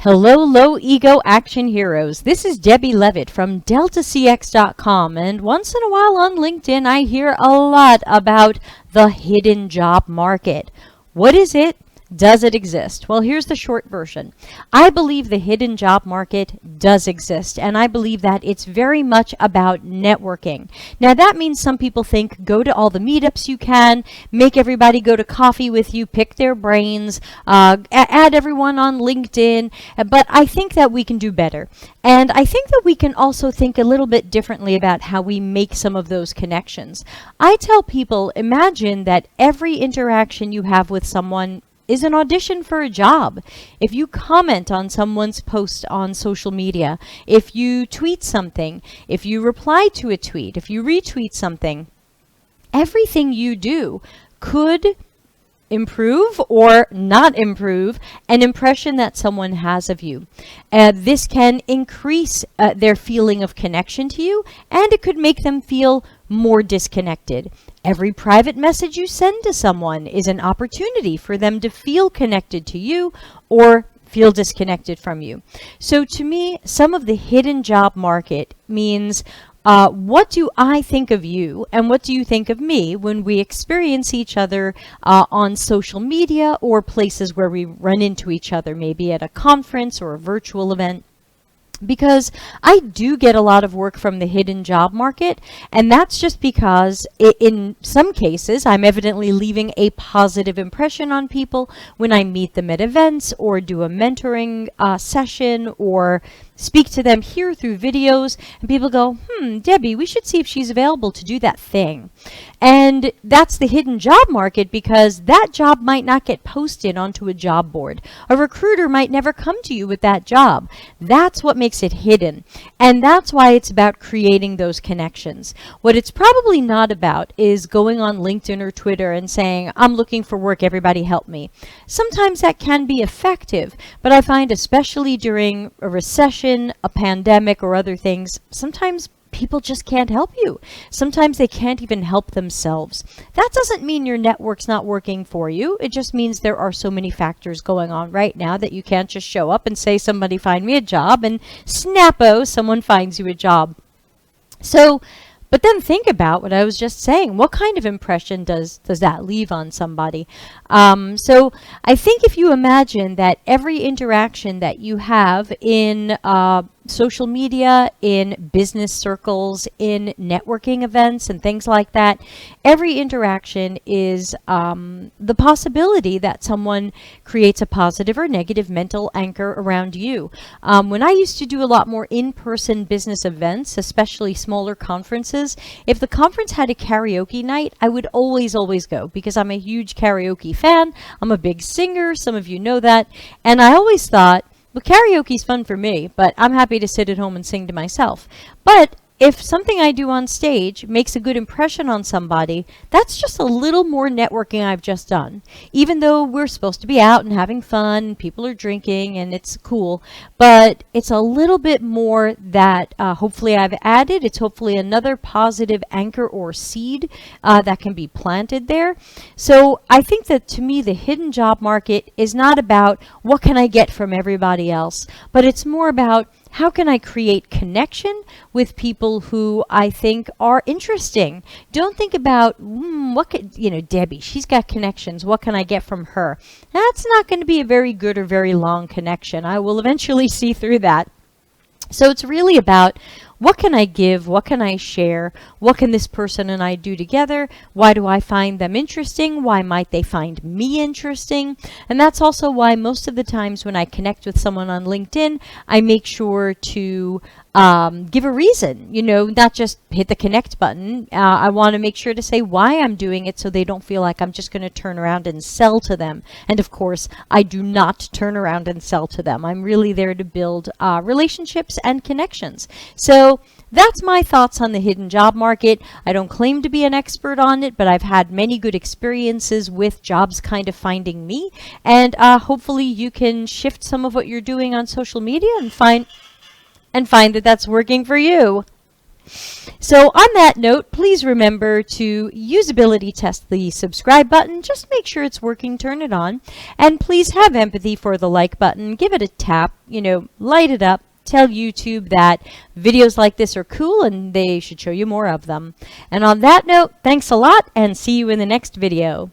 Hello, low ego action heroes. This is Debbie Levitt from DeltaCX.com, and once in a while on LinkedIn, I hear a lot about the hidden job market. What is it? Does it exist? Well, here's the short version. I believe the hidden job market does exist, and I believe that it's very much about networking. Now, that means some people think go to all the meetups you can, make everybody go to coffee with you, pick their brains, add everyone on LinkedIn, but I think that we can do better. And I think that we can also think a little bit differently about how we make some of those connections. I tell people, imagine that every interaction you have with someone is an audition for a job. If you comment on someone's post on social media, if you tweet something, if you reply to a tweet, if you retweet something, everything you do could improve or not improve an impression that someone has of you. This can increase their feeling of connection to you, and it could make them feel more disconnected. Every private message you send to someone is an opportunity for them to feel connected to you or feel disconnected from you. So to me, some of the hidden job market means what do I think of you and what do you think of me when we experience each other on social media or places where we run into each other, maybe at a conference or a virtual event. Because I do get a lot of work from the hidden job market, and that's just because in some cases I'm evidently leaving a positive impression on people when I meet them at events or do a mentoring session or speak to them here through videos, and people go, Debbie, we should see if she's available to do that thing. And that's the hidden job market, because that job might not get posted onto a job board. A recruiter might never come to you with that job. That's what makes it hidden. And that's why it's about creating those connections. What it's probably not about is going on LinkedIn or Twitter and saying, I'm looking for work, everybody help me. Sometimes that can be effective, but I find especially during a recession, a pandemic, or other things, sometimes people just can't help you. Sometimes they can't even help themselves. That doesn't mean your network's not working for you. It just means there are so many factors going on right now that you can't just show up and say, somebody find me a job, and snappo, someone finds you a job. So, but then think about what I was just saying. What kind of impression does that leave on somebody? So I think if you imagine that every interaction that you have in social media, in business circles, in networking events and things like that, every interaction is the possibility that someone creates a positive or negative mental anchor around you. When I used to do a lot more in-person business events, especially smaller conferences, if the conference had a karaoke night, I would always go, because I'm a huge karaoke fan. I'm a big singer. Some of you know that. And I always thought, well, karaoke's fun for me, but I'm happy to sit at home and sing to myself. But if something I do on stage makes a good impression on somebody, that's just a little more networking I've just done. Even though we're supposed to be out and having fun, and people are drinking, and it's cool, but it's a little bit more that hopefully I've added. It's hopefully another positive anchor or seed that can be planted there. So I think that to me, the hidden job market is not about what can I get from everybody else, but it's more about how can I create connection with people who I think are interesting? Don't think about, what could, Debbie, she's got connections. What can I get from her? That's not going to be a very good or very long connection. I will eventually see through that. So it's really about, what can I give? What can I share? What can this person and I do together? Why do I find them interesting? Why might they find me interesting? And that's also why most of the times when I connect with someone on LinkedIn, I make sure to give a reason, not just hit the connect button. I want to make sure to say why I'm doing it, so they don't feel like I'm just going to turn around and sell to them. And of course, I do not turn around and sell to them. I'm really there to build relationships and connections. So that's my thoughts on the hidden job market. I don't claim to be an expert on it, but I've had many good experiences with jobs kind of finding me. And hopefully you can shift some of what you're doing on social media and find that that's working for you. So on that note, please remember to usability test the subscribe button. Just make sure it's working, turn it on. And please have empathy for the like button. Give it a tap, light it up. Tell YouTube that videos like this are cool and they should show you more of them. And on that note, thanks a lot and see you in the next video.